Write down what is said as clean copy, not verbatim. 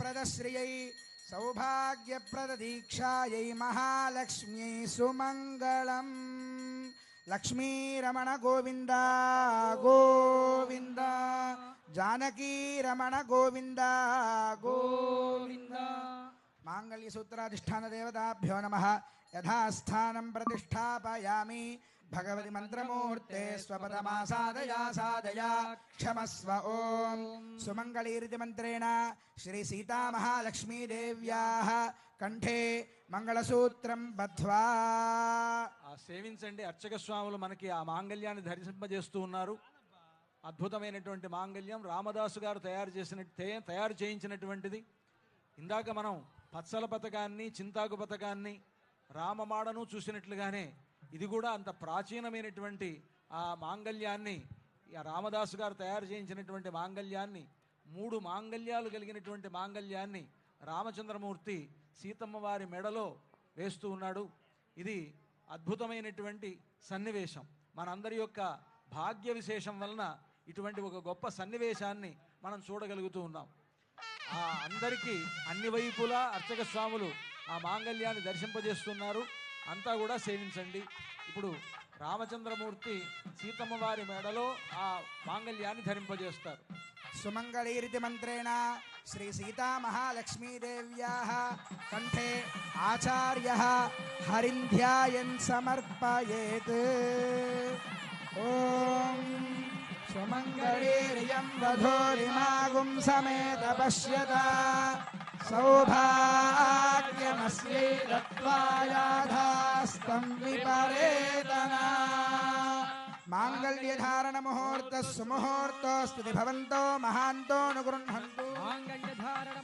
प्रदश्रियै सौभाग्यप्रददीक्षायै महालक्ष्म्यै सुमङ्गलम्। लक्ष्मीरमण गोविन्द गोविन्द जानकीरमण गोविन्द गोविन्द। माङ्गल्यसूत्राधिष्ठानदेवताभ्यो नमः। यथास्थानं प्रतिष्ठापयामि भगवति मंत्रमूर्ते स्वपदमासादया सादया क्षमस्व ओम। सुमंगलीरिति मंत्रेण श्री सीता महालक्ष्मी देव्याः कंठे మంగళసూత్రం బద్ధ్వా సేవించండి. అర్చక స్వాములు మనకి ఆ మాంగళ్యాన్ని ధరింపజేస్తూ ఉన్నారు. అద్భుతమైనటువంటి మాంగళ్యం రామదాసు గారు తయారు చేయించినటువంటిది. ఇందాక మనం పచ్చల పథకాన్ని చింతాకు పథకాన్ని రామమాడను చూసినట్లుగానే ఇది కూడా అంత ప్రాచీనమైనటువంటి ఆ మాంగళ్యాన్ని రామదాసు గారు తయారు చేయించినటువంటి మాంగళ్యాన్ని 3 మాంగళ్యాలు కలిగినటువంటి మాంగళ్యాన్ని రామచంద్రమూర్తి సీతమ్మ వారి మెడలో వేస్తూ ఉన్నాడు. ఇది అద్భుతమైనటువంటి సన్నివేశం. మనందరి యొక్క భాగ్య విశేషం వలన ఇటువంటి ఒక గొప్ప సన్నివేశాన్ని మనం చూడగలుగుతూ ఉన్నాం. అందరికీ అన్ని వైపులా అర్చక స్వాములు ఆ మాంగళ్యాన్ని దర్శింపజేస్తున్నారు. అంతా కూడా సేవించండి. ఇప్పుడు రామచంద్రమూర్తి సీతమ్మ వారి మెడలో ఆ మాంగళ్యాన్ని ధరింపజేస్తారు. సుమంగళీరితి మంత్రేణ శ్రీ సీతా మహాలక్ష్మీ దేవ్యాః కంఠే ఆచార్యః హరింధ్యాయన్ సమర్పయేత్. ఓం సుమంగళీర్యం వధూరిమాగుం సమేత పశ్యత సౌభాగ్యమస్యై దత్వాయాధాస్తం విపరేతనా. మాంగళ్యధారణ ముహూర్త సుముహూర్తోస్తు భవంతో మహాంతో అనుగృహంతు. మాంగళ్యధారణ